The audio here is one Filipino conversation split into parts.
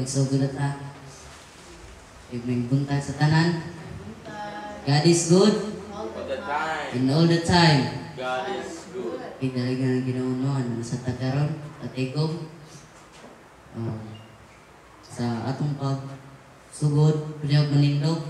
Magsugod na ta. May buntag sa tanan. God is good. All the time. And all the time. God is good. Talaga ng ginaunuan sa tagaron at igom. Sa atong pagsugod, pwede manindog.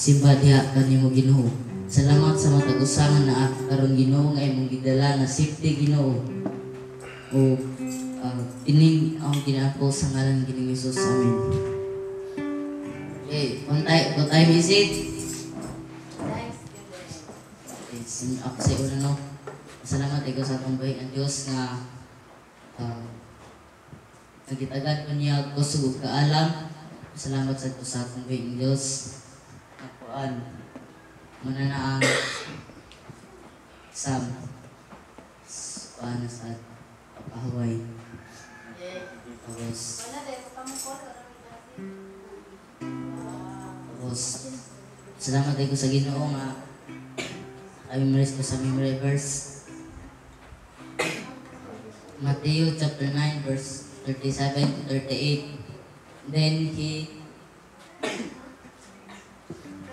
Simba diha kanimo Ginoo. Salamat sa mga tag-usangan na karon Ginoo nga imong gidala na safety Ginoo. O ining ang ginako sa ngalan ni Jesus. Amen. Okay, one time visit. Ako sa una no. Salamat ikaw sa atong bayang Dios nga nagitagad ko niya ako sugod kaalam. Salamat sa atong bayang Dios. Mananaang Sam paano sa pagkahaway. Tapos salamat ko sa Ginoo nga memories ko sa memory verse Matthew chapter 9 verse 37 to 38.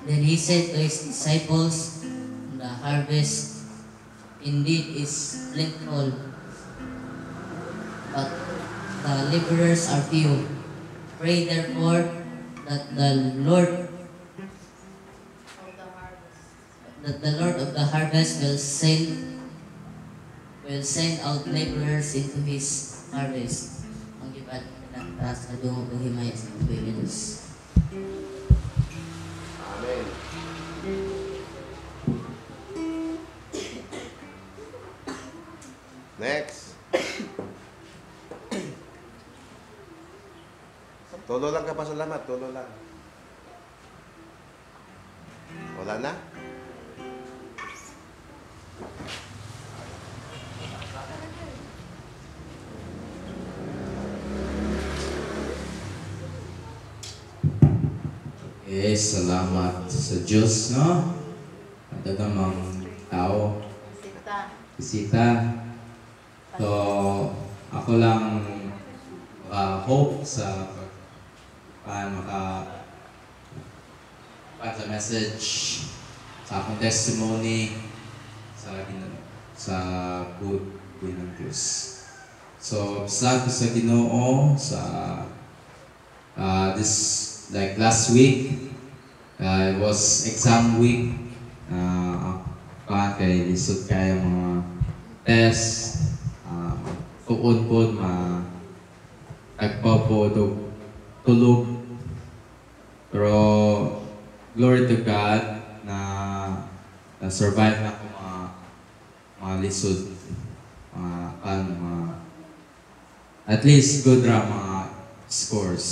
Then he said to his disciples, the harvest indeed is plentiful, but the laborers are few. Pray therefore that the Lord of the harvest will send out laborers into his harvest. Ang iba't ng taas na dungo ko himaya sa Pilipinas. Tulo lang ka pasalamat, tulo lang. Wala na? Okay, salamat sa Diyos, no? Dagamang tao, bisita. So, ako lang hope sa sa message, sa akong testimony, sa good ng Diyos. So, salamat sa Ginoo sa this like last week. It was exam week. Kay lisod kayo mga test. Tuon po tagpa po tulog. Pero glory to God na survive na ako mga lisod. At least good ra mga scores.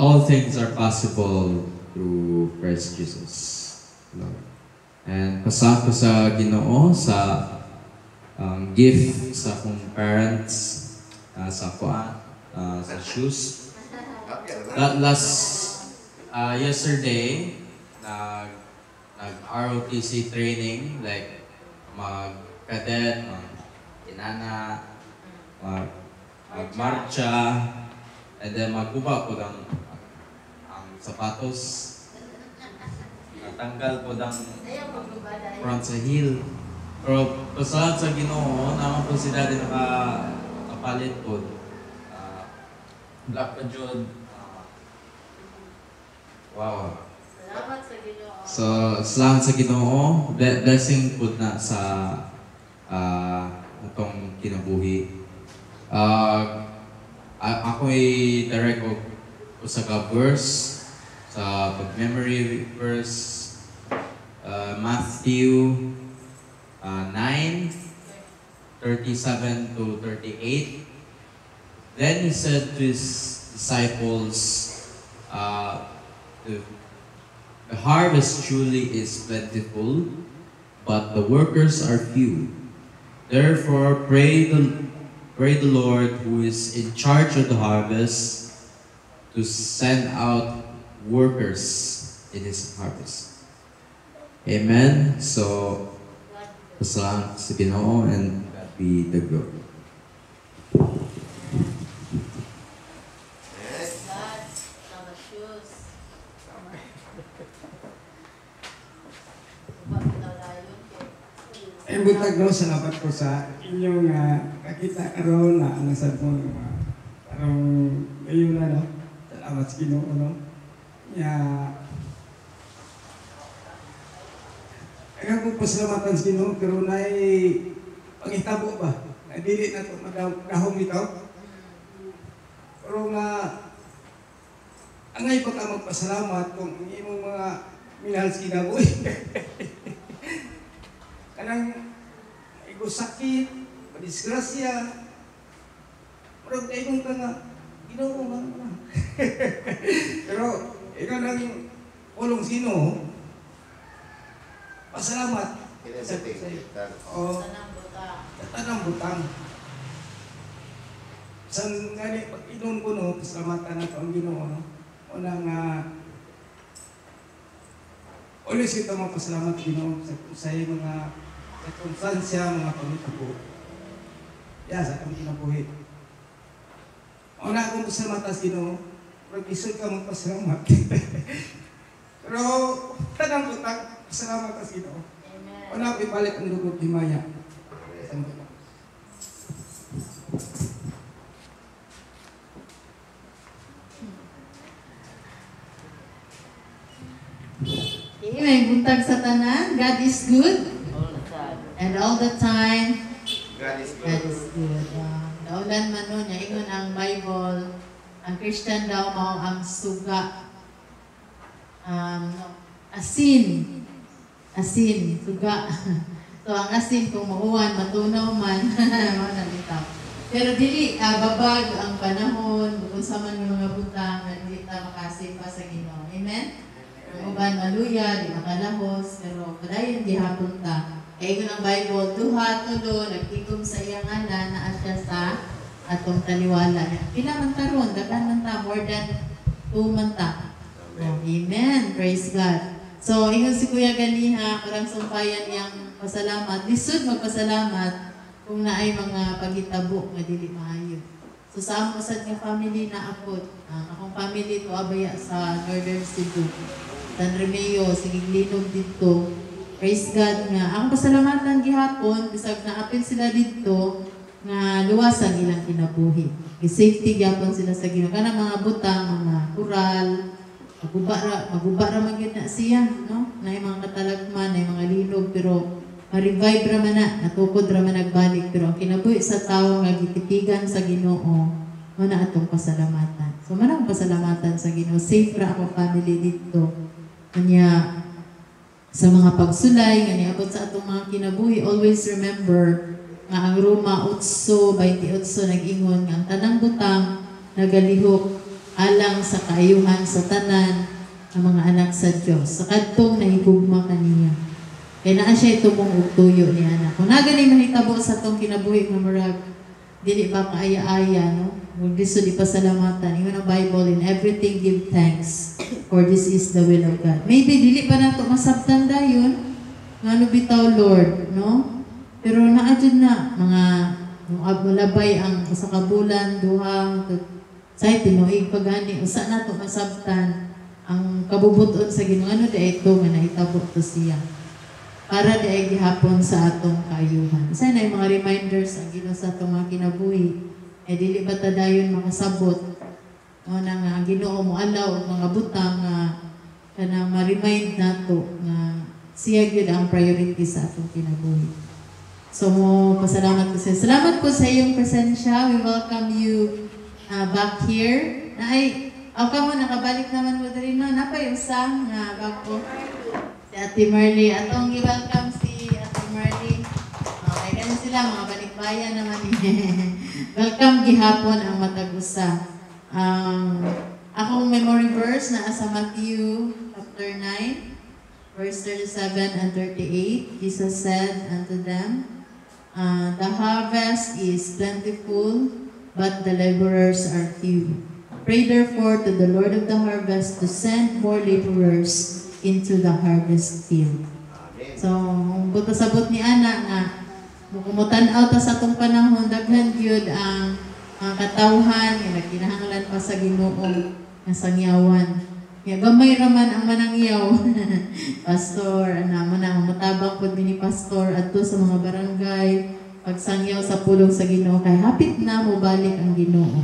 All things are possible through Christ Jesus, Lord. And pasang ko sa Ginoo sa gift sa akong parents, sa shoes. Yesterday, nag-ROTC training, like mag-cadet, mag-inana, mag-marcha, and then magkuba ko ang sapatos. Natanggal ko ang front sa heel. Pero pasalamat sa Ginoo, naman po sila din nakapalit po. Black pa jud. Wow. Salamat sa Ginoo. So, salamat sa Ginoo. Blessing po na sa itong kinabuhi. Ako'y direct ko sa verse, sa pag-memory verse, Matthew 9:37 to 38. Then he said to his disciples, the harvest truly is plentiful, but the workers are few. Therefore, pray the Lord who is in charge of the harvest to send out workers in his harvest. Amen. So, pasalamat sa Ginoo and God be the glory. Ay butag no, salamat po sa inyong kakita karon na nasa po karong ngayon na no. Salamat sa Ginoo no. Kaya ko pasalamatan sa Ginoo pero nay pangitabo ba? Ay dili na to madahom ito. Pero angay pa ka magpasalamat kung imong mga minahal sa kinabuhi. Kanang ego sakit, disgrasya, pero kayo ka nga, Ginoo man na. Pero ikaw nang ulong sino, pasalamat. O, tanang butang. San gani, pag inon ko no, pasalamatan na ito ang Ginoo, no? Unang, ulis ito mga pasalamat Ginoo sa mga konstansya, mga pangitabo. Sa akong kinabuhi. Una akong pasalamat sa Ginoo, pero isod ka magpasalamat. Pero tanang butang, pasalamat sa Ginoo. Una akong ibalik ang lugod himaya. May buntag sa tanan. God is good. And all the time, God is God is good. Naulan man nun, ingon ang Bible, ang Christian daw mao ang suga. Asin. Asin, suga. So ang asin kung mauwan, matunaw man, mao na bitaw. Pero dili babag ang panahon kung sa man yung mga butang na dili ta makasip pa sa Ginoo. Amen. Ang uban maluya, di makalahos, pero padayon gihapon ta. Kaya ang Bible, duha tulo nagtigom sa iyang ngalan na asya sa atong taliwala. Pila man taron, daghan man ta, more than 2 man ta. Oh, amen. Praise God. So, ingon si Kuya Ganiha, karang sumpayan niyang pasalamat. Lisod magpasalamat kung naay mga paghitabo nga dili maayo. So, sa among sad nga family na akot, akong family to abaya sa Northern Cebu. San Remeo, Sigiglinog dito. Praise God nga. Ang pasalamatan gihapon, bisag naapil sila dito, nga luwasan ilang kinabuhi. I-safety gyapon sila sa Ginoo. Kanang mga butang, mga kural, maguba ra man gyud na siya, no? Nay mga katalagman, nay mga linog, pero ma-revive ra man na, natukod ra man nagbalik. Pero ang kinabuhi sa tao nga gitipigan sa Ginoo, mo na atong pasalamatan. So manang pasalamatan sa Ginoo. Safe ra ako family dito. Kanya sa mga pagsulay, nga niabot sa atong mga kinabuhi, always remember nga ang Roma 8:28 nag-ingon nga ang tanang butang nagalihok alang sa kaayuhan sa tanan ng mga anak sa Dios. Sa kadtong nahigugma kaniya. Kaya naa siya itumong og tuyo ni anak. Kung nagani mahitabo sa atong kinabuhi nga murag dili ba kaaya-aya, no? Huwag diso di pasalamatan. Ingon ang Bible, in everything give thanks, for this is the will of God. Maybe dili pa nato masabtan dayon ngano bitaw Lord, no? Pero naadjud na mga labay ang usa ka bulan, duha, sa tinuig pagani usa nato masabtan ang kabubuton sa Ginoo. Ano di ito nga nahitabo to siya para di gihapon sa atong kaayuhan. Isa na yung mga reminders ang Ginoo sa atong mga kinabuhi. Dili ba ta dayon makasabot o nang ang Ginoo mo alaw og mga butang nga kanang ma-remind nato nga siya gyud ang priority sa atong kinabuhi. So pasalamat ko sa salamat po sa iyong presensya. We welcome you back here. Ka mo nakabalik naman mo diri no. Napay usa nga bago si Ate Marley. Atong i-welcome si Ate Marley. Okay, ganun sila mga balikbayan naman welcome gihapon ang matag usa. Akong memory verse na sa Matthew chapter 9 verse 37 and 38. Jesus said unto them, the harvest is plentiful, but the laborers are few. Pray therefore to the Lord of the harvest to send more laborers into the harvest field. So, buto sabot ni Ana nga kumutan-aw ta sa atong panahon, daghan gyud ang katawhan nga nagkinahanglan pa sa Ginoo nga sangyawan. Nga gamay ra man ang manangyaw. Pastor, mo na mutabang pud ni pastor adto sa mga barangay pagsangyaw sa pulong sa Ginoo kay hapit na mo balik ang Ginoo.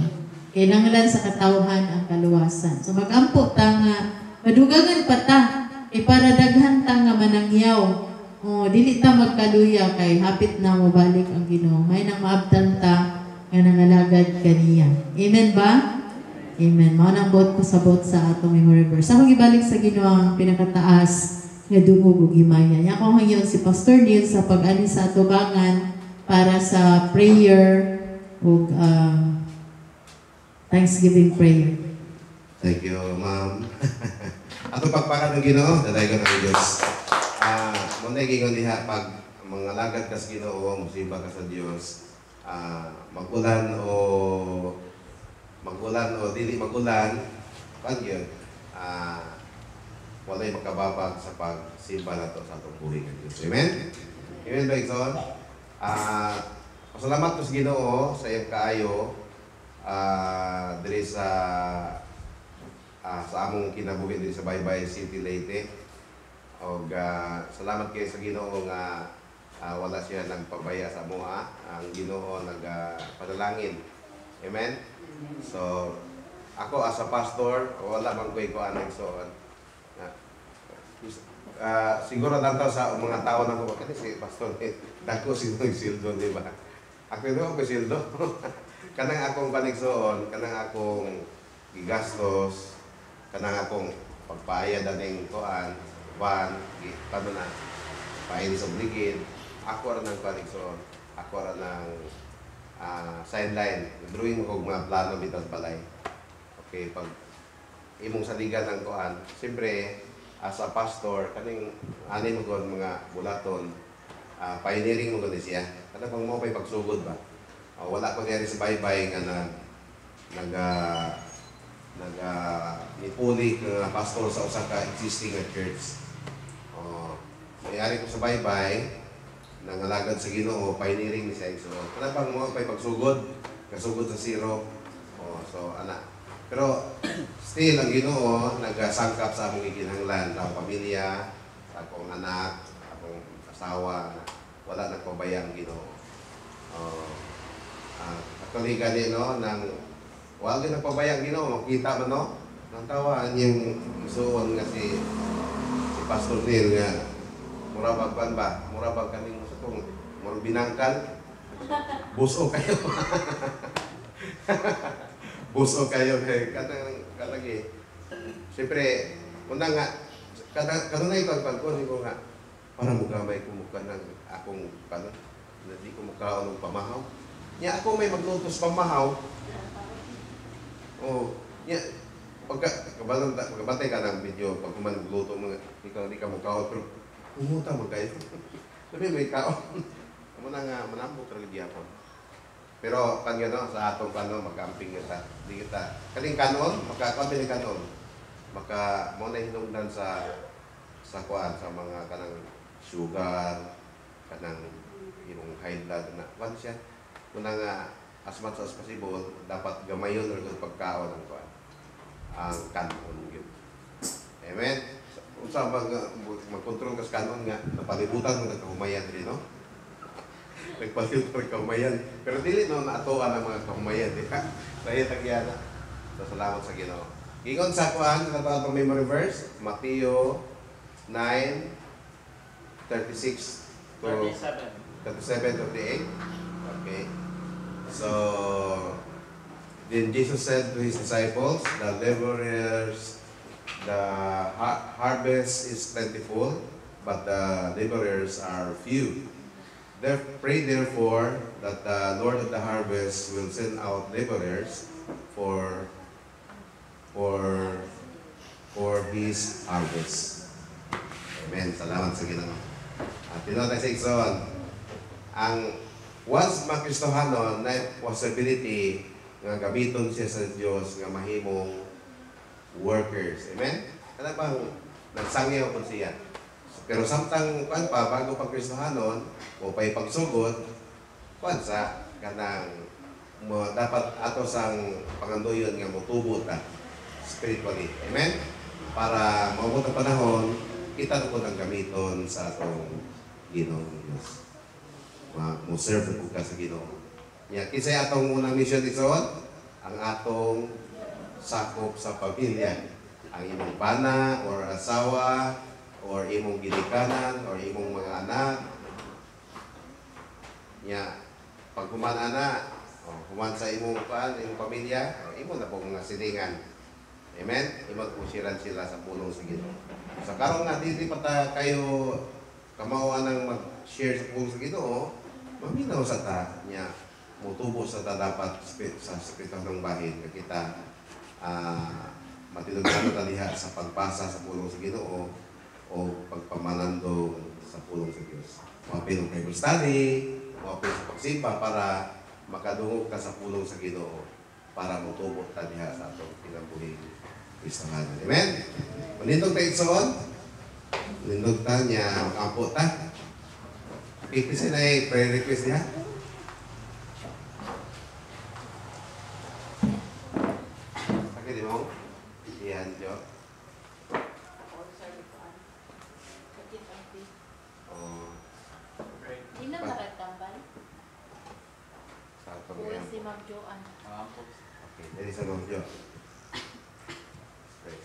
Kailangan sa katawhan ang kaluwasan. So magampo ta nga madugangan pa ta para daghan ta nga manangyaw. Dili ta magkaluya kay hapit na mo balik ang Ginoo. May nang maabtan ta nga nangalagad kaniya. Amen ba? Amen. Mao nang bot ko sabot sa atong memory verse. Ako gibalik sa Ginoo ang pinakataas nga dungog ug himaya. Nya ko hangyon si Pastor Neil sa pag-ani sa atubangan para sa prayer ug Thanksgiving prayer. Thank you, ma'am. Atong pagpakan ng Ginoo, dadaygon ang Dios. Muna gingon diha pag mga lagad kas Ginoo, musimba ka sa Dios. Magulan o dili magulan, pag yun, walay makababag sa pagsimba nato sa atong buhi ng Dios. Amen? Amen ba, Ikson? Pasalamat ko sa Ginoo sa iyong kaayo diri sa among kinabuhi diri sa Baybay City, Leyte. Og salamat kay sa Ginoo nga wala siya nagpabaya sa amoa. Ang Ginoo nagpadalangin. Amen? So, ako as a pastor, wala man ko'y kuan nagsoon. Siguro lang sa mga tao na ko, kasi si pastor, dako siguro yung sildo, di ba? Ako ito ako sildo. Kanang akong panigsoon, kanang akong gigastos, kanang akong pagpaaya daning kuan, paano na, pain sa obligid, ako rin ang panigsoon, ako rin ang sideline. Drawing mo kung mga plano bitaw sa balay. Okay, pag imong saligan ng kuan, siyempre, as a pastor, kaning ani mo kon mga bulaton, pioneering mo kon siya. Kada pang mo pay pagsugod ba. Wala ko diri sa baybay nga nipuli ka pastor sa usa ka existing nga church. Mayari ko sa baybay, nangalagad sa Ginoo, pioneering ni siya. So, kada pang mo pay pagsugod, kasugod sa zero. So ana. Pero still ang Ginoo nagasangkap sa among gikinahanglan, sa akong pamilya, sa akong anak, akong asawa, wala nagpabayang Ginoo. Actually gani no nang wala gyud nagpabayang Ginoo, makita man no. Nang tawaan yung isuon nga si Pastor Neil nga murabag ban ba? Murabag kaming sa tong murag binangkal. Buso kayo. Buso kayo kay kalagi. Siyempre, una nga kanunay pagpagkon ko nga para mugamay ko mukha ng akong kanon. Hindi ko mukha ng pamahaw. Nya ako may maglutos pamahaw. Nya pagkabatay ka ng video pag magluto mo hindi ka mukha pero umuta mo kayo. Sabi may kaon. Amo na nga manambo talaga gyapon. Pero kan gano sa atong kanon mag-camping kita. Di kita kaning kanon, magka-camping ni kanon. Maka mo na hinungdan sa kuan sa mga kanang sugar, kanang imong high blood na kuan siya. Kuna nga as much as possible dapat gamayon or pagkaon ang kuan. Ang kanon gyud. Amen. Unsa ba mag-control ka sa kanon nga napalibutan mo nagkahumayan diri no? Nagpalit ko kaumayan. Pero dili no naatuan ang mga kaumayan, di ba? Dahil tagyana. So salamat sa Ginoo. Ingon sa kuan sa atong memory verse, Mateo 9:36 to 37:38. Okay. So then Jesus said to his disciples, the harvest is plentiful, but the laborers are few. Pray therefore that the Lord of the harvest will send out laborers for His harvest. Amen. Salamat sa Ginoo. At tinatay sa igsoon, ang once makristohanon na possibility nga gamiton siya sa Dios nga mahimong workers. Amen. Ano bang nagsangyaw po siya? Pero samtang kuan pa bago pag Kristohanon o pay pagsugod kuan sa kanang dapat ato sang pangandoyon nga motubo ta spiritually. Amen. Para maabot ang panahon kita ko ang gamiton sa atong Ginoo Dios. Mo serve ko ka sa Ginoo. Nya kisay atong unang mission ison ang atong sakop sa pamilya. Ang imong bana or asawa or imong ginikanan or imong mga anak nya pag human ana human sa imong imong pamilya imo na po mga silingan. Amen. Imo pusiran sila sa pulong sa Ginoo. Sa karon nga dili pa ta kayo kamao nang mag-share sa pulong sa Ginoo, maminaw sa ta nya motubo sa ta dapat sa espiritu ng bahin nga kita matulungan ta diha sa pagbasa sa pulong sa Ginoo o pagpamanando sa pulong sa Diyos. Mapil ang Bible study, mapil sa pagsimba para makadungog ka sa pulong sa Ginoo para mutubot ta diha sa atong kinabuhi Kristohan. Amen? Manindog tayo igsoon. Manindog ta niya makampo ta. Ipisi na prayer request niya. Sakit di mo? Iyan, Jo. Ino na nagtambal? Sa atong Uwi iyan. si Ma'am Joanne. Okay, dali sa Lord Diyos. Okay.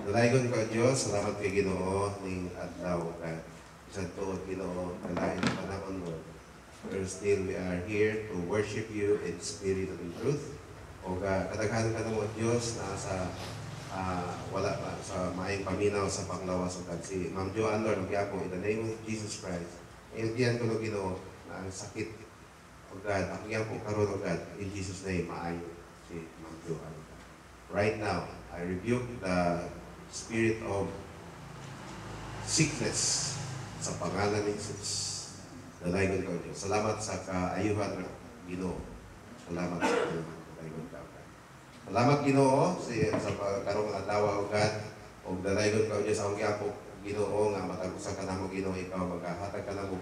Dalaygon ko Diyos, salamat kay Ginoo ning adlaw ka. Isang tuod Ginoo, kalain ang panahon mo. Pero still we are here to worship you in spirit and in truth. O kadaghan ka ng Diyos na sa wala pa sa maayong paminaw sa panglawas o si Ma'am Joanne Lord, nagyako in the name of Jesus Christ. Iyan ko Ginoo na ang sakit o O God, ako yan po karoon, O God, in Jesus' name, maayo si Ma'am Joanne. Right now, I rebuke the spirit of sickness sa pangalan ni Jesus. Dalayan ko Diyos. Salamat sa kaayuhan ng Ginoo. Salamat sa kaayuhan. Dalayan ka, God. Salamat Ginoo sa pagkarong adlaw, O God. O dalayan ko Diyos, ang yapo, Ginoo, nga matagusan ka na mo, Ginoo, ikaw, maghahatag ka na mo,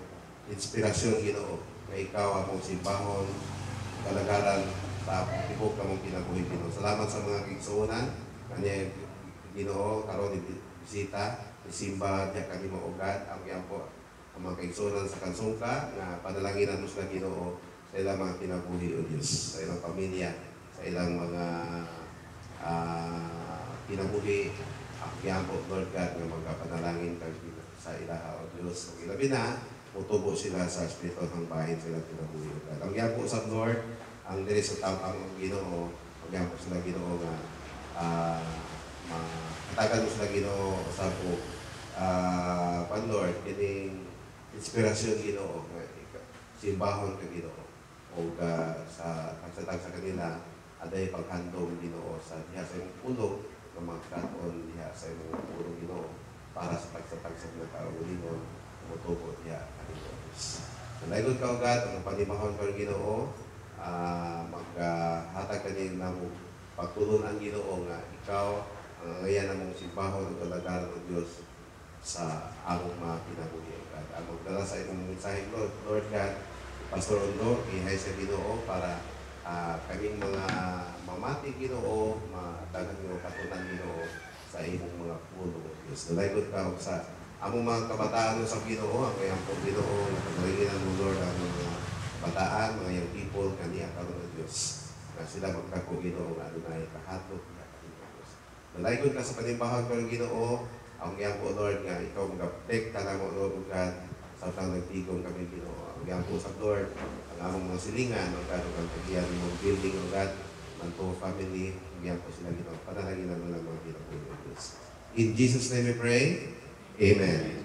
inspirasyon, Ginoo, na ikaw akong simbahon, kalagaran, sa tibok ka mong kinabuhi, Ginoo. Salamat sa mga kigsuunan, kanya, Ginoo, karon bisita, isimba, diya kami mo, O God, ang yapo, ang mga kaigsunan sa kansungka, na panalanginan mo sila, Ginoo, sa ilang mga kinabuhi, O Diyos, sa ilang pamilya, sa ilang mga kinabuhi, ang yapo, Lord God, na magkapanalangin sa ilaha, O Diyos. Kung ilabi na, mutubo sila sa espiritu ng bahin sila kinabuhi, O God. Ang yapo sa Lord, ang diri sa tapang Ginoo, ang yapo sila Ginoo nga, katagan mo sila Ginoo, sa po, pan Lord, kining inspirasyon Ginoo, simbahon ka Ginoo, o sa kagsatag sa kanila, aday paghandong Ginoo sa diha sa imong pulong, na magkataon diha sa imong pulong Ginoo, para sa pagsatag sa mga kaulingon, mutubo diha kanila. Nalaygod ka, O God, ang panimahon ka Ginoo, maghatag kanin na mo pagtulon ang Ginoo nga ikaw ang ngayon na mong simbahon o kalagaran ng Diyos sa among mga kinabuhi, O God. Ang magdala sa imong mensahe, Lord God, Pastor Ondo, ihay sa Ginoo para kaming mga mamati Ginoo, madagan Ginoo, katunan Ginoo sa imong mga puno, O Diyos. Nalaygod ka sa among mga kabataan sa Ginoo, ang kayang pong Ginoo, na pagdalingan mo, Lord, ang mga kabataan, mga young people, kaniya karoon ng Diyos, na sila magkako Ginoo, nga Adonai, kahatlok, nga kanina Diyos. Nalaygod ka sa panimbahan ko ng Ginoo, ang yan po, Lord, nga ikaw mag-protect ka na mo, Lord, God, sa utang nagtigong kami Ginoo. Ang yan po sa Lord, ang among mga silingan, ang God, ang kagiyan mong building, O God, manto family, ang yan po sila Ginoo. Panalaginan mo lang mga Ginoo, Diyos. In Jesus' name we pray, Amen.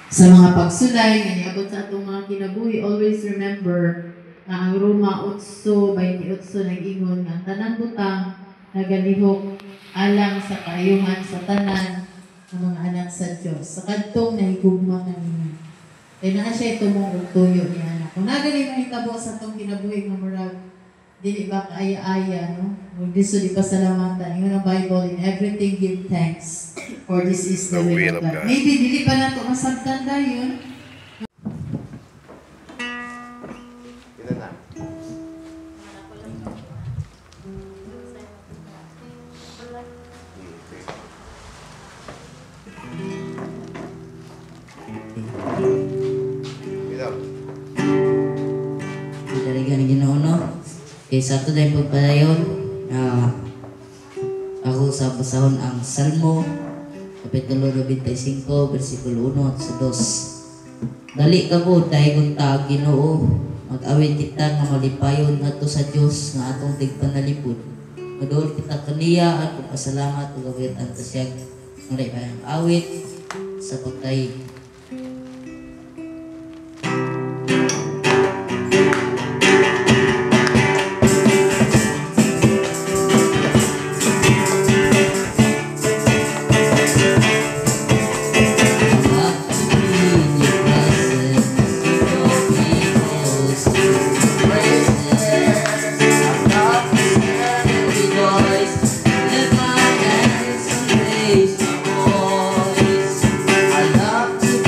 Sa mga pagsulay, nga niabot sa atong mga kinabuhi, always remember na ang Roma 8:28 nag-ingon nga ang tanang butang nagalihok alang sa kaayuhan sa tanan ng mga anak sa Dios. Sa kadtong nahigugma kanina. Kaya naa siya itumong og tuyo ni anak. Kung nagani mahitabo sa atong kinabuhi nga murag dili ba kaaya-aya, no? Kung diso di pasalamatan. Ingon ang Bible, in everything give thanks, for this is the will of God. Maybe dili pa nato masabtan dayon. Ilan na? Dalagan ng Ginoo, no? Kaya sa ito dahil pagpadayon, ako sa basahon ang Salmo, Kapitulo 25, versikulo 1 at 2. Dali ka po, dahil kung taag Ginoo, mag-awit kita nga malipayon nga to sa Diyos nga atong tigpanalipod. Madool kita kaniya at pagpasalamat o gawin ang tasyag ng raybayang awit sa pagtayi. Lift my hands and raise my voice. I love to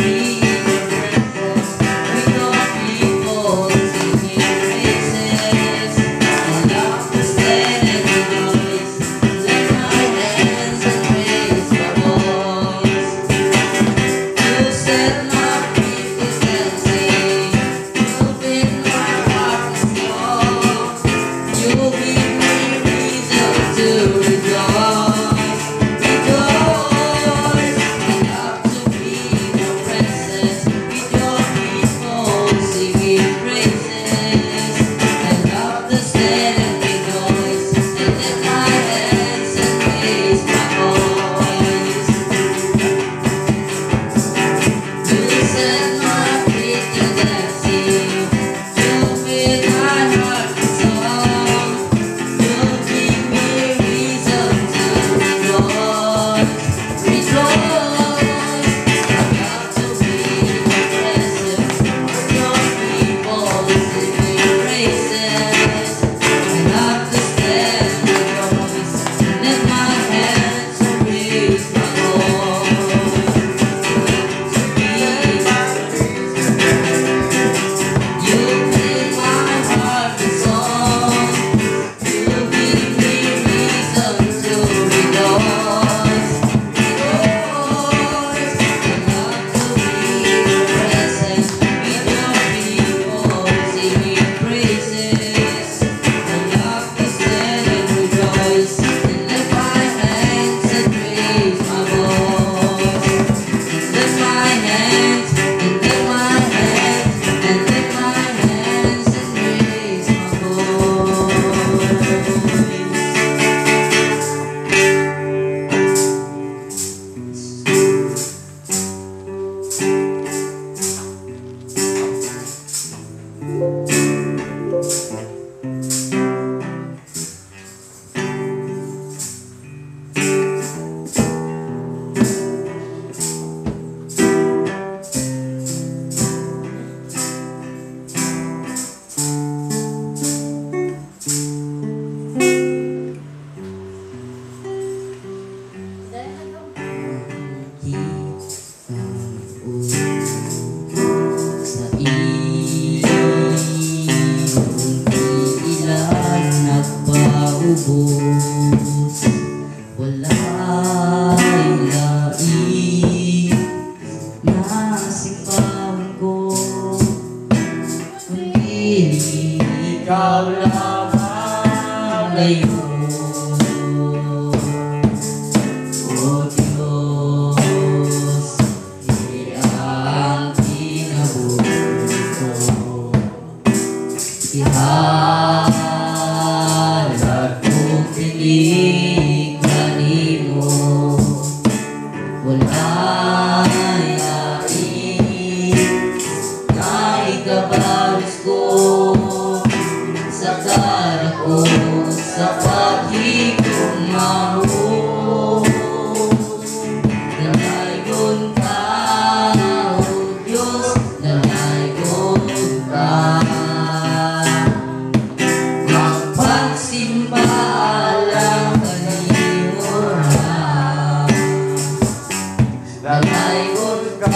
Dalaygon ka,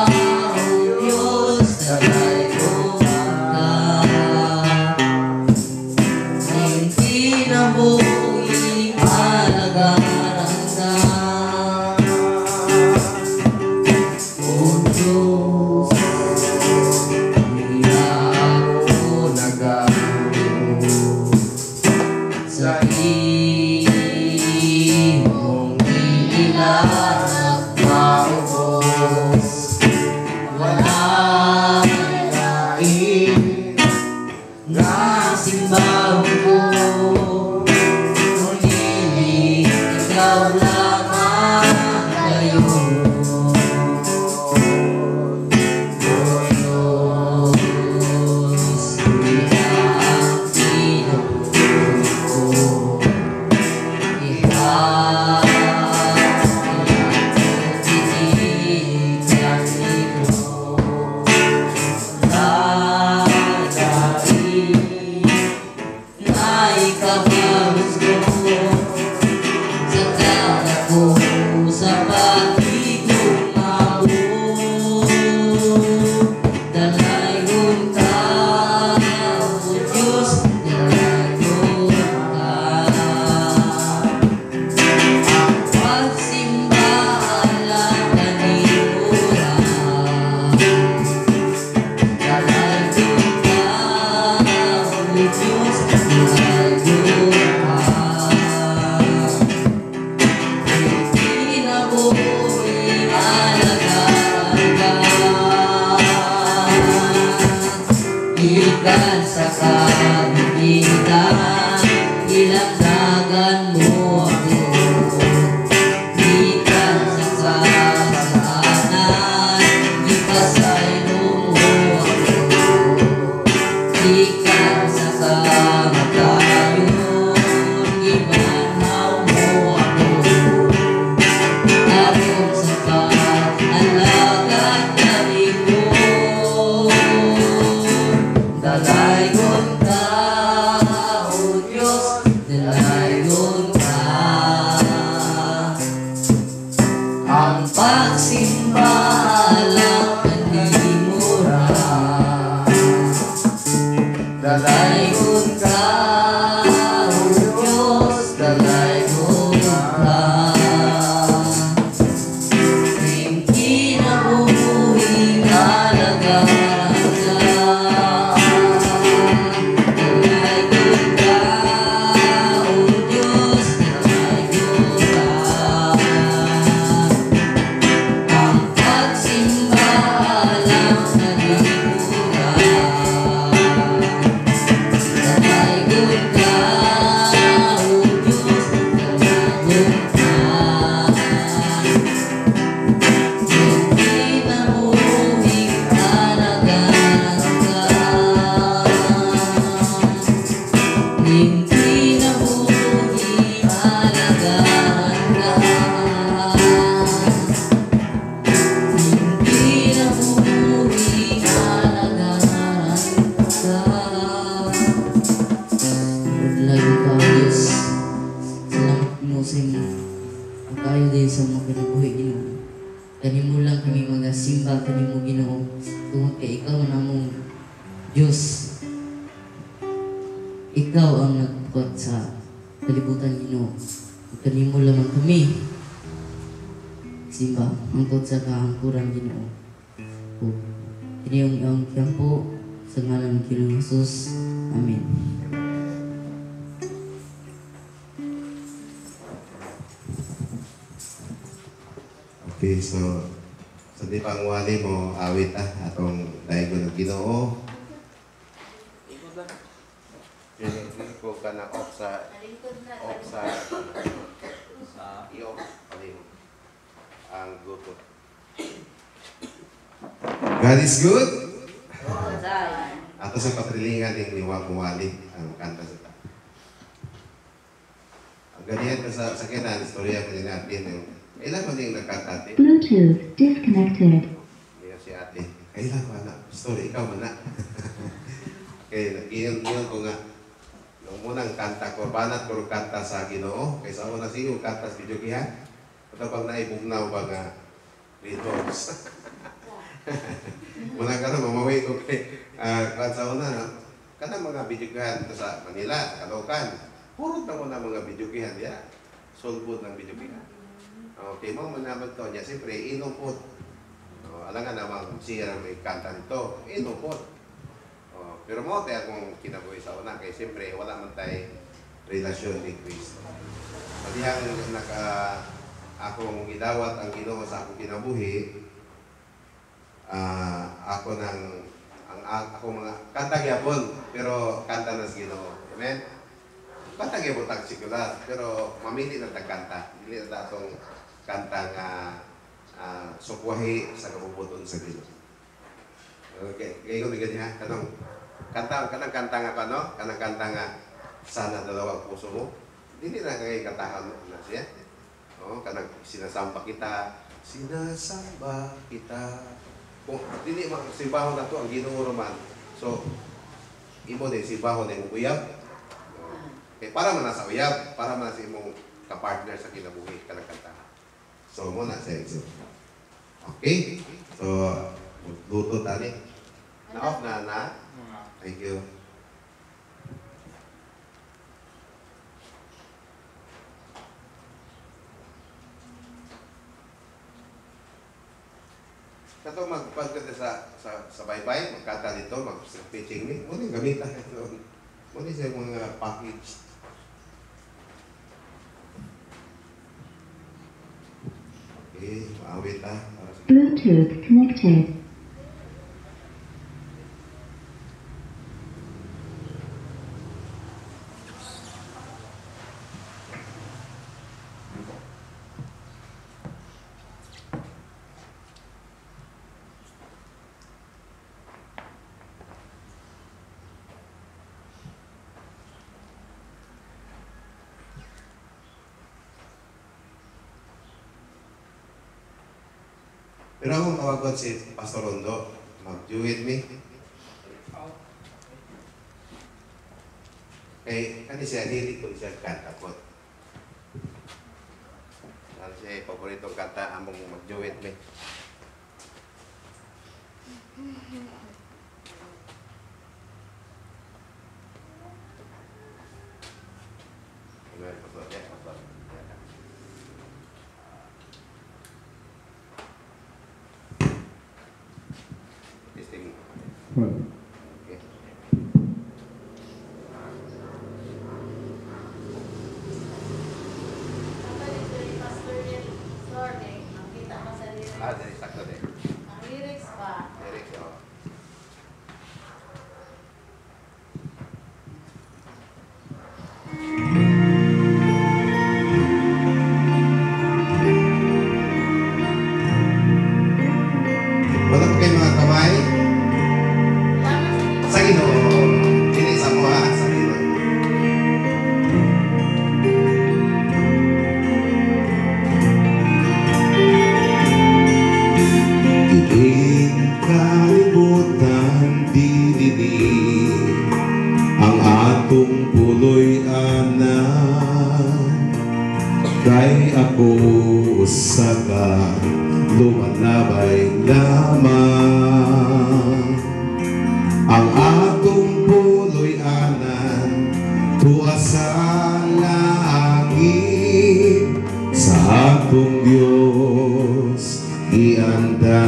O Diyos, dalaygon ka. Hindi na buhay alagaran ka, O Diyos. Hindi ako nagawa sa iyong inilanak maubos. Walang lain na simbang ko, ngunit ikaw lamang ngayon. O Diyos, iyang tinutukoy ko. Ikaw ang tinitignan nito. Lalain na ikabalos ko sa kalat ko sa pagtitugma mo. Dalaygon ka, O Diyos, dalaygon ka. Ang pagsimba lang kanimura. Dalaygon ka, O Diyos, dalaygon ka. Hindi na buhay alagaran ka. Ikan sa kabibigan, ilagdagan mo ako. Ikan sa kasalanan, ipasaylo mo ako. Ikan sa kamatayon, ibanhaw mo ako. Aron sa pag-alagad na lingkod, dalaygon ka, O Diyos, dalaygon ka. Ang pagsimba lang kanimura. Dalaygon ka, O Diyos, dalaygon ka. Hindi na buhay alagaran ka. Dalaygon ka, O Diyos, dalaygon ka. Ang pagsimba lang kanimura. Dalaygon ka, O Diyos, dalaygon ka. Hindi na buhay alagaran ka. Hindi na buhay alagaran ka. Hindi na buhay alagaran ka. Layo ka, Diyos. Salamat mo sa inyo. Ang kayo din sa mga kinabuhi, Ginoo. Kanimo lang kami mga simba, kanimo Ginoo. Tungod kay ikaw namong Diyos. Ikaw ang nagbukat sa kalibutan, Ginoo. Kanimo lamang kami simba hangtod sa kahangkuran, Ginoo. O kiniyong iyong kiyampo sa ngalan ng Ginoong Jesus. Amen. Okay, so sa di pangwali mo awit atong daaygon ng Ginoo. Kini ko ka na off sa iyo paling ang gutot. God is good. Ato sa patrilingan ng liwa kumwali ang kanta sa ta. Ang ganyan ka sa sakinan, istorya ko din natin yung ilan man yung nagkakati. Bluetooth disconnected. Hindi si ate. Kailan ba na? Story, ikaw man na. Kaya iyon ko nga. Nung munang kanta ko, banat ko kanta sa Ginoo. Kaysa ako na siyo kanta sa video kihan. Ito pag naibugnaw ba nga Redox. Muna ka na, mamawi ko kay kwan sa una, no? Kanang mga bidyugihan sa Manila, Caloocan. Puro na mo na mga bidyugihan niya. Sulbod ng bidyugihan. Okay, mo manaman to niya. Siyempre, inumpot. Alam nga namang siya may kanta nito. Inumpot. Pero mo tayo akong kinabuhi sa una. Kaya siyempre, wala man tayo relasyon ni Kristo. Padihang akong gidawat ang Ginoo sa akong kinabuhi, ako ako mga kanta gyapon, pero kanta na sa Ginoo. Amen? Kanta gyapon tag sekular, pero mamili na tagkanta. Dili na atong kanta nga sukwahi sa kabubuton sa Ginoo. Okay, gayon ni ganyan ha. Kanang kanta nga pa no? Kanang kanta nga sana dalawang puso mo. Dili na kay kantahan na siya. Kanang sinasamba kita, kung dili man simbahon na to ang Ginoo naman. So imo din simbahon na imong uyab. Kay para man sa uyab, para man sa imong ka-partner sa kinabuhi kanang kanta. So mo na sa exo. Okay? So luto tani. Na-off na. Thank you. Kato magpagkata sa bye-bye, magkata dito, mag-pitching ni, muna gamitan ito. Muna siya mga package. Okay, maawit ha. Bluetooth connected. Pero akong tawagan si Pastor Rondo, mag-do with me. Kaya kani siya, hilig ko siya kanta po. Ano siya, paboritong kanta, among mag-do with me. Amen, Pastor. Yeah, Pastor. Testing. Okay. Dari sakto deh. Ang lyrics pa. Dari ko. Wala pa kayo mga kamay? Sa Ginoo. Dili sa mo ha, sa Ginoo. Diling kalibutan dinidig ang atong puloy anan kay ako sa ka lumalabay lamang ang atong puloy anan tuwa sa langit sa atong Diyos iandam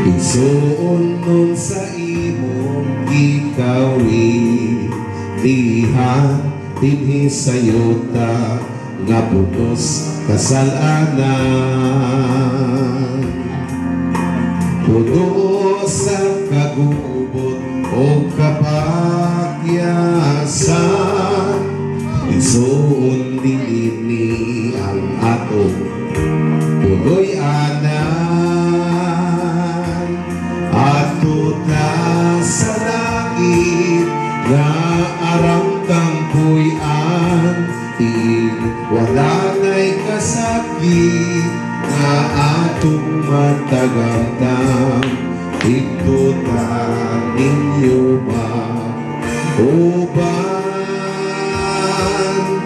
igsuon nun sa imong ikawilihan dinhi sa yuta nga putos kasalanan putos sa kagubot o kapagyasan igsuon dinhi ang atong puloy anan ato ta sa langit nga arang kang puy-an wala na'y kasakit nga atong matagamdam ito ta ninyo ba uban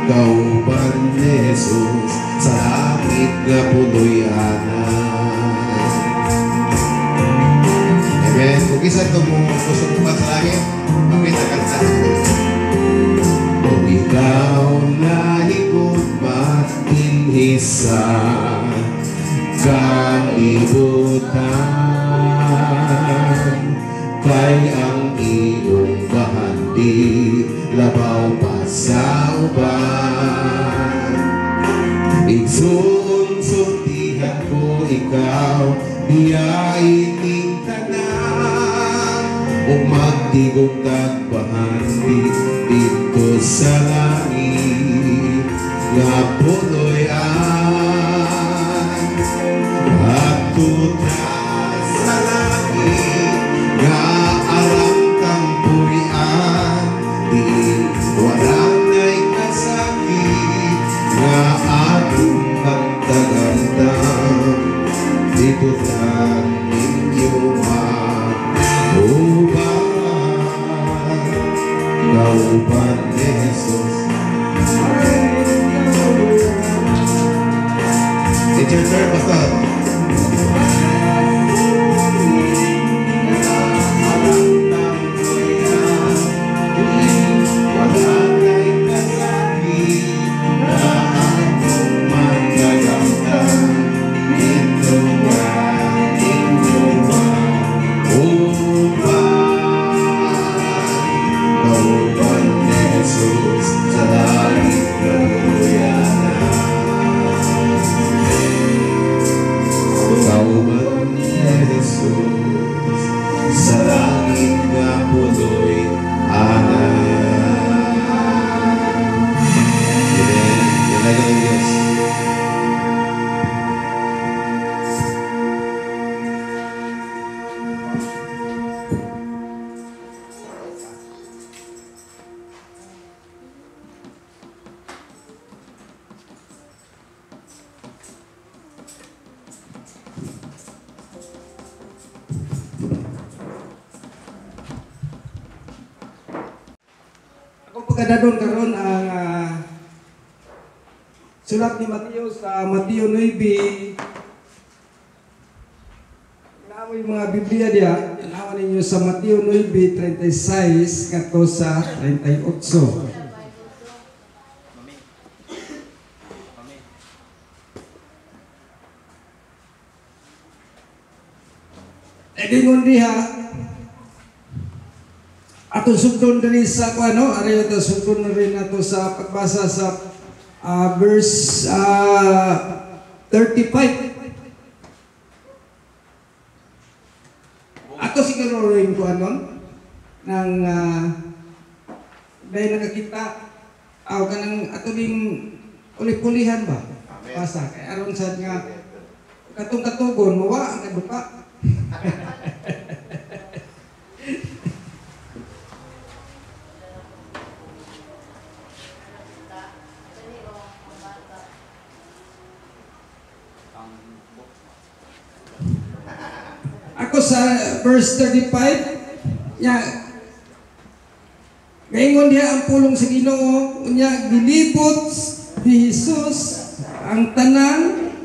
kauban ni Jesus sa langit nga punoy anan. Amen. Kung isa ito mo gusto mo pa sa langit, makita kanta. Kung ikaw na higugmat inhisa kalibutan, kay ang iyong bahandi labaw pa sa uban. Igsunsuntihan ko ikaw diya ining tanan, o magtigong kagbahandi dito sa langit nga punoy at tutas sa langit nga alam kang puyan, di walang na'y kasakit nga atong magtagandang dito lang ninyo mag-uban kauban ni Jesus. It's your turn, Pastor. Sa langit nga punoy anan. Amen. Dalaga ng Diyos. Ako pagkadadon karon ang sulat ni Mateo sa Mateo 9. Naaway mga Biblia diya, naaway ninyo sa Mateo 9:36 ngadto sa 38. Edingon diha atong sugdon diri sa kuano, ari ato sugdon na rin ato sa pagbasa sa verse 35. Ato siguro rin kuanon nang dahil nakakita aw kanang ato ding uli-pulihan ba? Basa kay aron sad nga katong katugon mawa ang kaduka. Ako sa verse 35 nya ngayon diha ang pulong sa Ginoo unya gilibot ni Jesus ang tanan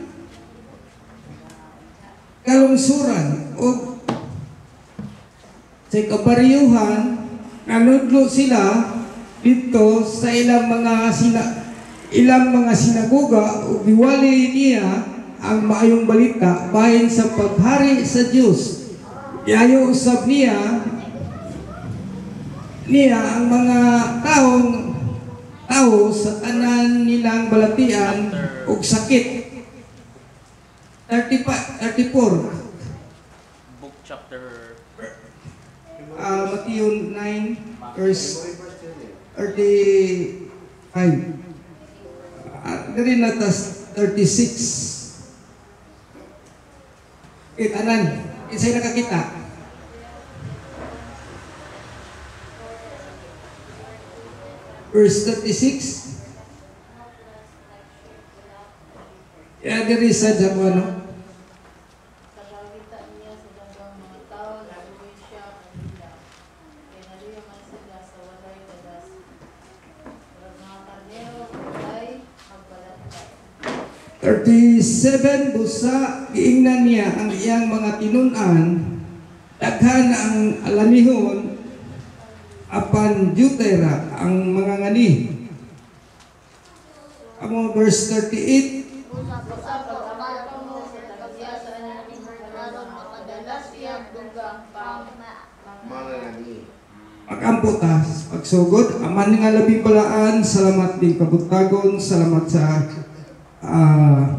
kalungsuran o sa kabariyuhan nanudlo sila dito sa ilang mga sinagoga o giwali niya ang maayong balita bahin sa paghari sa Dios. Iayo usab niya ang mga tao sa tanan nilang balatian ug sakit. 34 Book chapter Matthew 9 verse 35. Diri na tas 36. Tanan, isa'y nakakita. Verse 36. Kaya diri sa Jabuano. Kapagita niya sa dalawang mga tao, nabuhay siya kanila. Kaya nariyo man sila sa walay kadas. Pero mga karnero, walay magbalatay. 37 busa giingnan niya ang iyang mga tinunan, daghan ang alanihon apan jutera ang mga ngani. Amo verse 38, Mga ngani. pag-ampo ta, pagsugod, aman nga labi balaan, salamat din kabutagon, salamat sa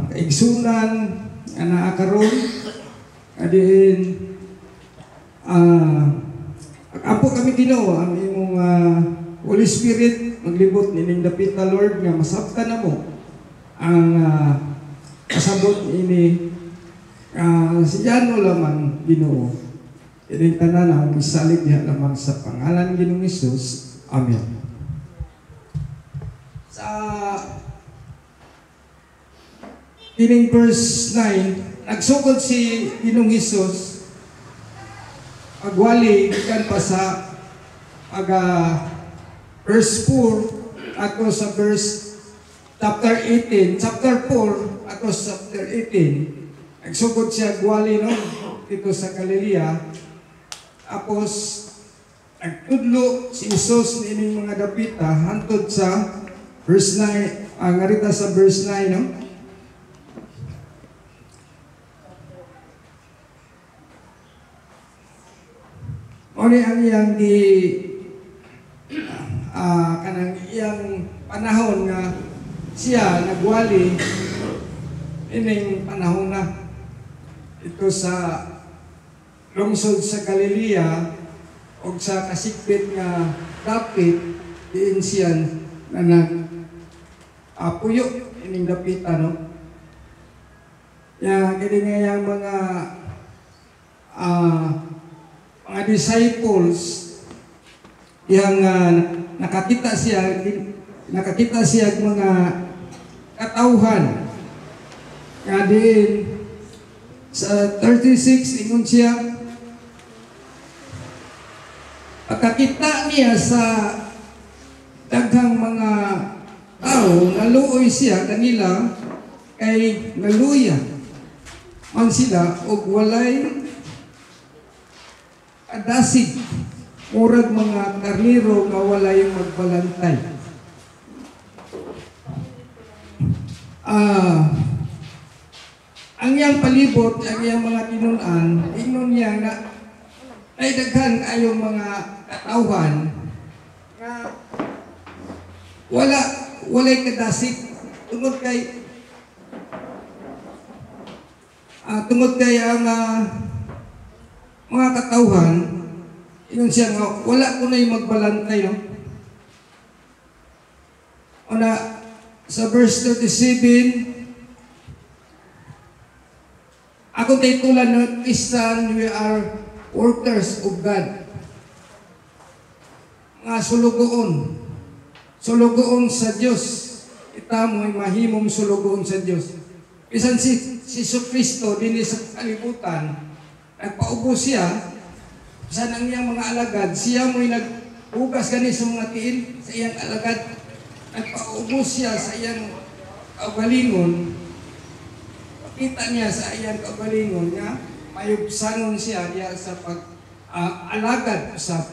kaigsunan nga naakaroon. Adin pag-ampo kami Ginoo ang imong Holy Spirit maglibot nining dapita Lord nga masabtan namo ang kasabot ini si Jano lamang Ginoo. Ining tanan ang misalig niya lamang sa pangalan ng Ginoong Hesus. Amen. Sa ining verse 9, nagsugod si Ginoong Hesus agwali gikan pa sa verse 4 ato sa verse chapter 18, chapter 4 ato sa chapter 18. Nagsugod siya agwali no dito sa Galilea. Tapos, nagtudlo si Isus nining mga dapita hantod sa verse 9, ngarita sa verse 9, no? Oni ang iyang kanang iyang panahon nga siya nagwali ining panahon na ito sa lungsod sa Galilea o sa kasikpit nga dapit diin siya na puyo ining dapita no. Ya kini nga yang mga disciples yang nakakita siya mga katauhan nga diin sa 36 ingon siya pagkakita niya sa daghang mga tao, naluoy siya kanila kay naluya man sila og walay kadasig murag mga karniro nga walay magbalantay. Ang iyang palibot, ang iyang mga tinunan, ingnon niya na ay daghan ayong mga katawhan nga walay kadasig tungod kay ang mga katawhan ingon siya nga wala ko na yung magbalantay no. Una sa verse 37, akong titulan no, Christian, we are workers of God. Mga sulugoon sa Diyos. Ita mo'y mahimong sulugoon sa Diyos. Bisan si Kristo din sa kalibutan, nagpaubos siya, bisan ang iyang mga alagad, siya mo'y naghugas gani sa mga tiil sa iyang alagad, nagpaubos siya sa iyang kaugalingon. Kita niya sa iyang kaugalingon nga mayubsanon siya diya sa pag-alagad usab.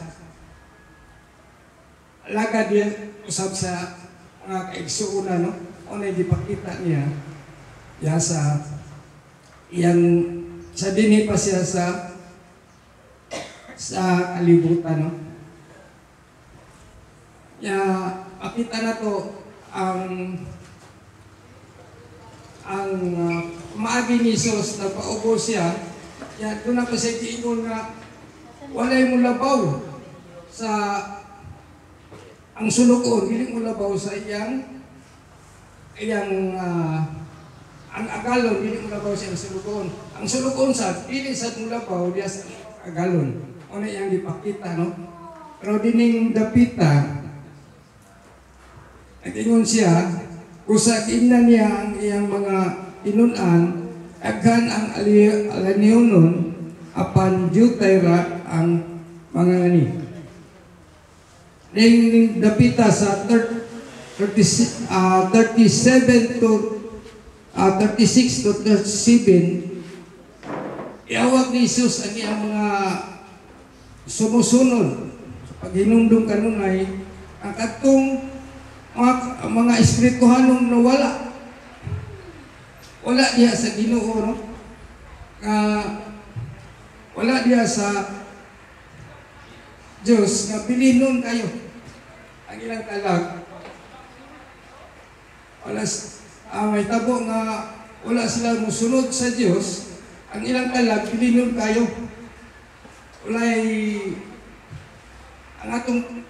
Alagad diya usab sa mga kaigsuunan no. Unay gipakita niya ya sa iyang sa dinhi pa siya sa kalibutan no. Ya makita na to ang maagi ni Jesus na paubo siya. Yan, doon ako sa iingon nga walay mo labaw sa ang sulugoon, hindi mo labaw sa iyang ang agalon, hindi mo labaw sa iyang sulugoon. Ang sulugoon sa, hindi sa mo labaw, diya sa agalon. Ano yung ipakita, no? Pero dining dapita, nag-ingon siya, kusa kinan niya ang iyang mga tinunan, aghan ang alaniunon, apan jutayra ang mga ngani. Ning dapita sa 37 to 36 to 37, iawag ni Jesus ang iyang mga sumusunod. Pag hinumdum kanunay, ang katong mga espirituhanong nawala. Wala diya sa Ginoo, no? Wala diya sa Diyos nga bilinon kayo. Ang ilang kalag. May tabo nga wala sila musunod sa Diyos. Ang ilang kalag, bilinon kayo. Walay ang atong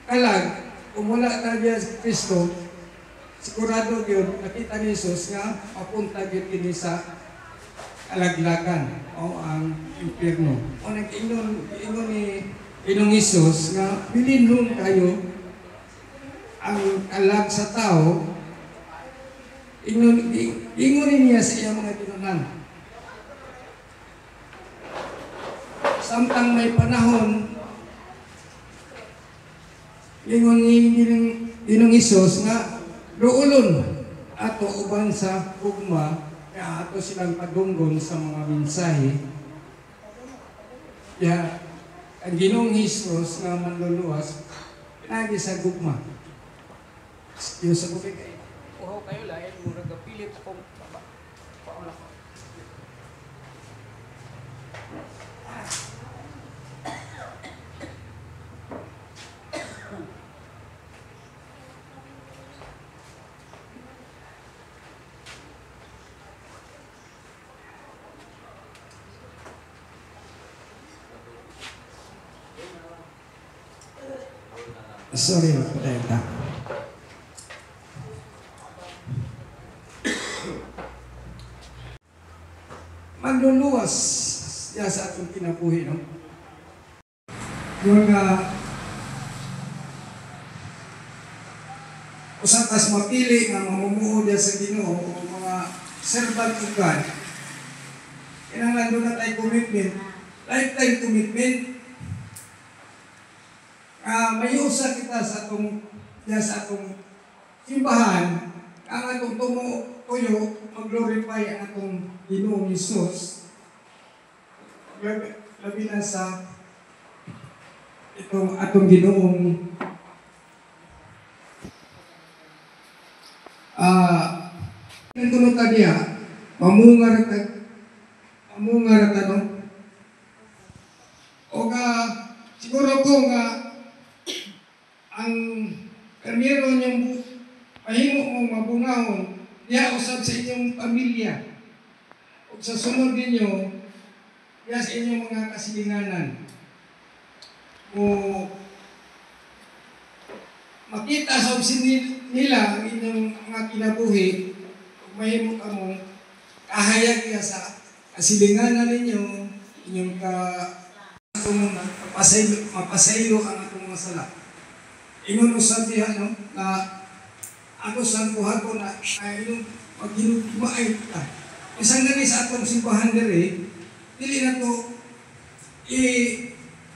kalag, kung wala na diya sa Kristo, sigurado yun, nakita ni Jesus nga papunta yun sa kalaglagan o ang impyerno. O nag-inon ni Inong Isus nga bilinon kayo ang kalag sa tao, ingon niya sa iyang mga tinunan. Samtang may panahon, ingon ni Inong Isus nga doolon ato uban sa hugma kaya ato silang padunggon sa mga mensahe. Kaya ang Ginoong Hesus nga manluluwas, pinagi sa gugma. Diyos sa bukid kayo. Uhaw kayo lahat, murag pilit akong paula ko. Sorry, patay ka. Manluluwas siya sa atong kinabuhi, no? Yung usatas mapili nga mamumuo diya sa Ginoo o mga servant of God. Kinahanglan doon na tayo commitment, lifetime commitment. May usa kita sa atong simbahan, ang atong tuyo mag-glorify ang atong Ginoong Hesus. Labi na sa itong atong Ginoong nandunod ka niya, mamungar ka, no? O siguro ko ang karnero niyang mahimo mong mabungahon, niya usab sa inyong pamilya. O sa sunod ninyo, niya sa inyong mga kasilinganan. O makita sa obsin nila ang inyong mga kinabuhi, mahimo ka mong kahayag niya sa kasilinganan ninyo, inyong mapasaylo ang atong mga sala. Ingon usab diha, no, na ako sa buhaton na inyong maghinugmaay ta. Isang gani sa atong simbahan diri, dili na to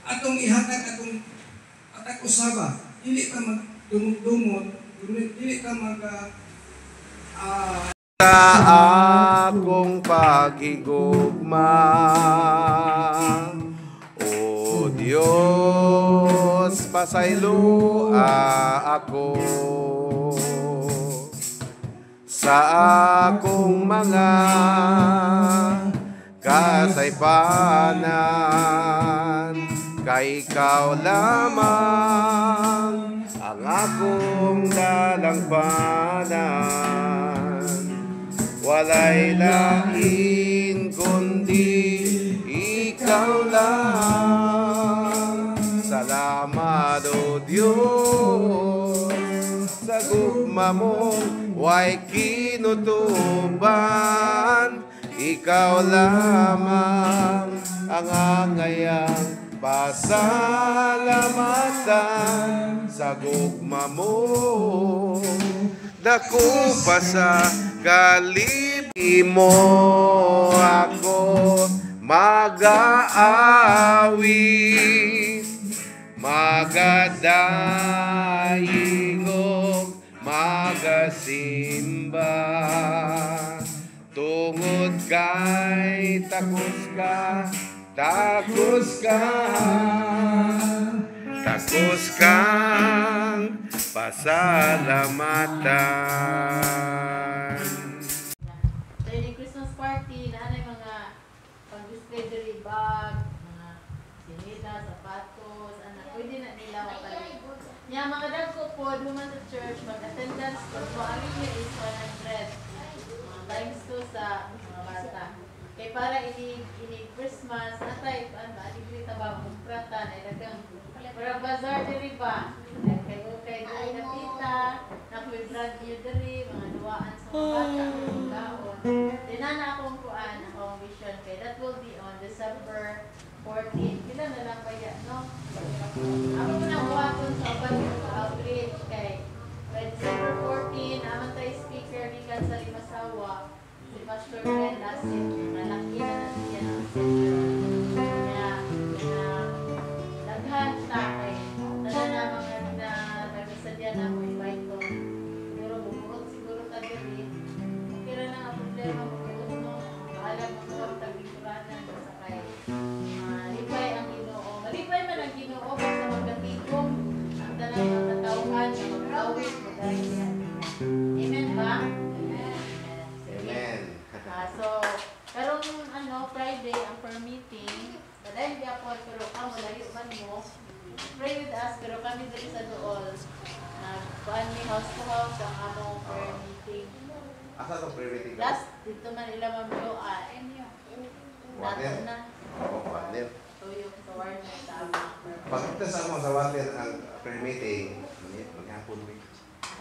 atong ihatag atong usaba. Dili ka magdumot-dumot, dili ka sa akong paghigugma, O Diyos, pasaylo ako sa akong mga kasaypanan, kay Ikaw lamang ang akong dalangpanan. Walay lain kundi Ikaw lang. Salamat, O Diyos, sa gugma mo way kinutuban. Ikaw lamang ang angayang pasalamatan. Sa gugma mo dako pa sa galibin mo ako mag-aawit, magadaingog, magasimba. kay takos ka, takos ka, takos kang pasalamatan. So, yung Christmas party, na yung mga pang-display diri bag, mga sinita, sapatos, pwede na nila mapalito. Yung mga dagko po, duman sa church, mag-attendance po, so ang inyo is 100 times 2 sa mga bata. Kaya para ini Christmas, natay, adigrita ba, magprata, na ilagang, para bazaar diri ba? Kay napita, nakuibrad niyo diri, mga duwaan sa mga bata, mga gaon. Dinana akong kuan, akong vision, kay that will be on December 14. Kila na lang ba yan, no? Ako mo nang buhaton sa open outreach kay December 14, naman tayo speaker ni sa Limasawa, si Pastor Glenn Lasit, nalaki na siya ng center. Kaya, daghan ta kay dala na mga nagsasadya na mo invite ko. Pero bumuot siguro ta diri. Okay ra na ang problema mo no. Bahala mo sa tagikuranan sa kay malipay ang Ginoo. Malipay man ang Ginoo basta magkatigom ang tanan ng katawhan na magtawid magayyan. Amen ba? Amen. So, karong Friday ang prayer meeting. Dahil di ako pero kamo layo man mo. Pray with us pero kami diri sa dool. Nagkuan ni house to house ang among prayer meeting. Asa to prayer meeting? Last dito man ila mamluan. Water? Nato na. Oo, water. Tuyo sa warner sa among prayer. Pag ito sa mga sa water ang prayer meeting, maghapon mo.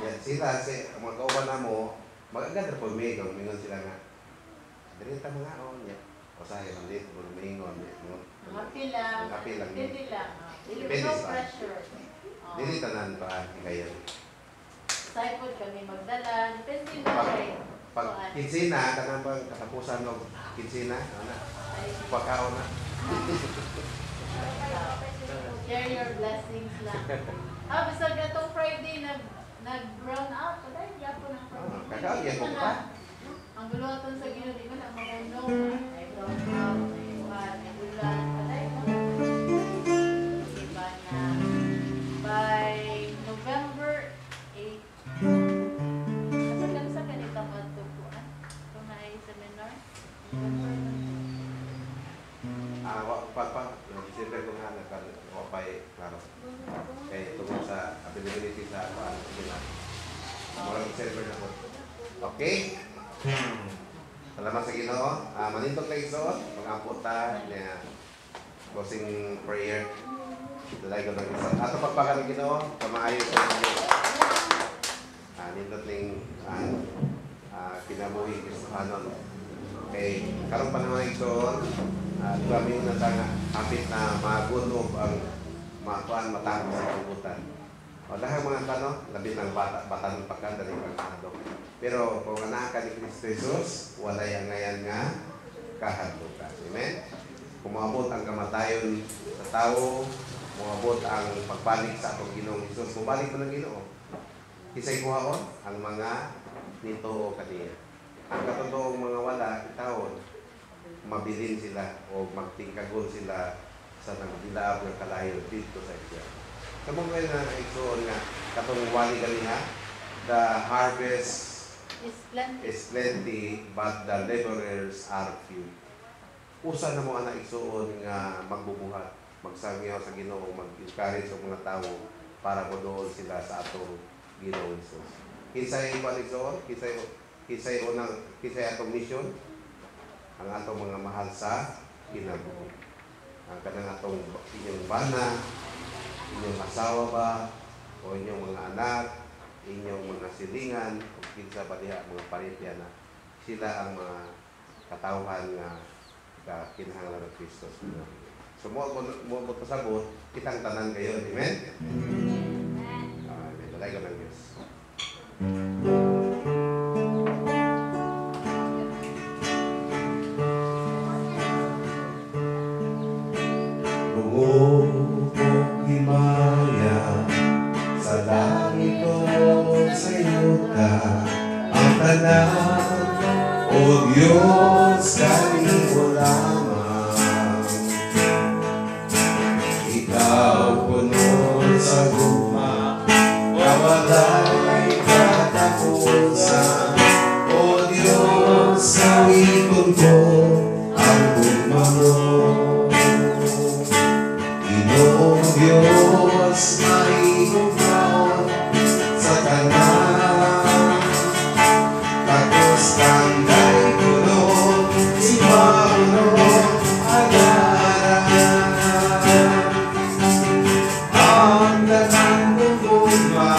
Yan, sila, mga kauban na mo, mag-agad na po mingon sila nga. Dirita mga on, yan. O sa'yo, nandito, mingon. Happy lang. Happy lang. Dili lang. Depende No sa- pressure. Dirita na pa, kayo. Disciple kami magdala. Depende na Pag- kay Pag kinsina, kanang bang katapusan ng kinsina, ano, pagkaon na. Share your blessings lang. Basta gatong Friday nag-brown out. Dahil gapo ng Friday. Kakaagyan mo pa. Ang gulutan sa Ginoo di man ang magunaw na. Ay brown out, may uwan, may ulan. Patay mo. Diba na by November 8. Sa kanita matukuan. Kung may seminar. Siyempre ko nga nagkakapay, klaro. Kaya tungkol sa availability sa ano, walang server na po. Okay? Salamat sa Ginoo. Manindog kayo isuot, mag-ampot ta, closing prayer. Dalay ko ng isa. Ato pagpakan ng Ginoo, kamaayos sa Ginoo. Nindot ning kinabuhi Kristohanon. Okay, karong panahon ito, kami yung hapit na magunob ang matuan matang sa kalibutan. O dahil mga tanong, labi ng bata ng pagkanda rin pagkakadok. Pero kung anak ka ni Kristo Jesus, wala yung ngayon nga kahadlukan. Amen? Kumabot ang kamatayon sa tao, kumabot ang pagpanik sa atong Ginoong Jesus. Mubalik mo ng Ginoo. Kisay kuhaon ang mga nito o kaniya. Ang katotoong mga wala, itawon, mabilin sila o magtingkagon sila sa nagdilaab ng kalayo dito sa isya. Sa mga na itoon nga, katong wali ganiha, the harvest is plenty, but the laborers are few. Usa na mo anak isuon nga magbubuhat, magsangyaw sa Ginoo, mag-encourage sa mga tao para modool sila sa atong Ginoo Jesus. Kisay isuon, kisay atong mission, ang atong mga mahal sa Ginoo. Ang kanang atong inyong bana, inyong asawa ba, o inyong mga anak, inyong mga silingan, o kinsa ba diha mga paritya na sila ang mga katawhan nga kinahanglan ng Kristo. So mo pasabot, kitang tanan kayo, amen? Amen. Dalay ko ng Diyos. Himaya sa langit ko sa iyo ka ang tanan O Diyos, kanino lamang. Ikaw puno sa guma, wawalay katapusan. O Diyos, sawigon ko ang guma mo. Ginoong Diyos, maigong taon sa kanan. Tapos tanday puno, si Paulo agaran. Ang dalang guguma,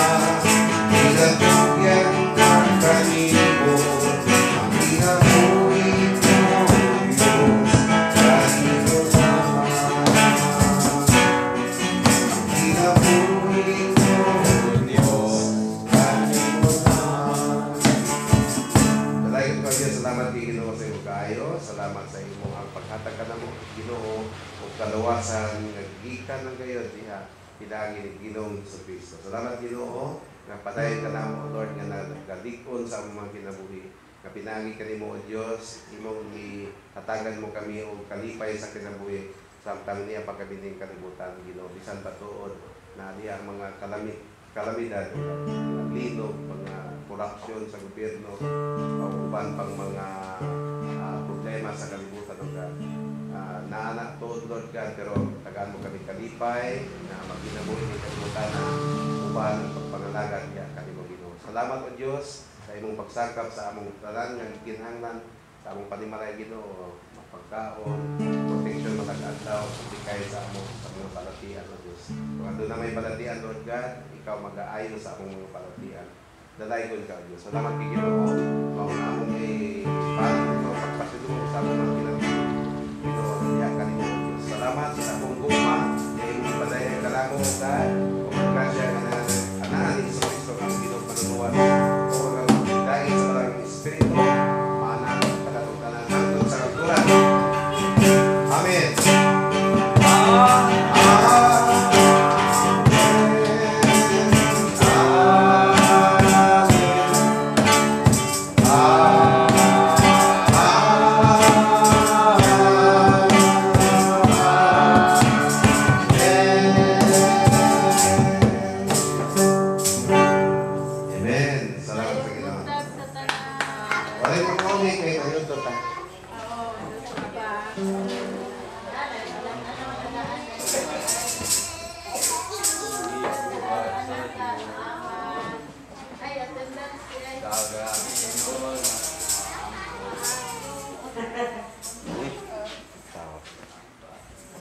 ilatugyan ng kanimo. Ang inabuhin mo, Diyos, kanino lamang. Ang inabuhin mo, Diyos, kanino lamang. Salamat ko Diyos, salamat kay Ginoo sa iyong kaayo, salamat sa imong ang paghatag ka namo Ginoo ug kaluwasan nga gikan ng gayud diha pinagi ni Ginoong Jesucristo. Salamat Ginoo nga padayon ka namo Lord nga nagalikon sa among mga kinabuhi. Nga pinagi ka nimo o Dios, imong ihatagan mo kami og kalipay sa kinabuhi samtang niya pagkabining kalibutan Ginoo. Bisan pa tuod na diha ang mga kalamidad, linog, mga korupsyon sa gobyerno, uban pang mga problema sa kalibutan o God. Naanak to Lord God, pero tagaan mo kami kalipay na maginabuhi ni kalibutan na uban ang pagpangalaga niya kanimo Ginoo. Salamat o Diyos sa imong pagsakap sa among tanan nga kinahanglan sa among panimalay Ginoo, mapagkaon, protection matag-adlaw, pagtikay sa among sa mga balatian o Diyos. Kung ando na may balatian Lord God, ikaw mag-aayo sa among mga balatian. Dalaygon ka, Diyos. Salamat kay Ginoo. Mauna among paano ito, pagpasilong sa among mga kinabuhi. Ginoo, iyak ka nimo, Diyos. Salamat sa akong guma, na imong padayang kalamo, God. Kung magkasya ka na, anaan ni Jesucristo ang Ginoo panunuan. Kung dahil sa maraming Espiritu, maanang katatungkanan hanggang sa kagturan. Amen. Amen. Salamat sa Ginoo. Wala ko kami kay tayo to ta.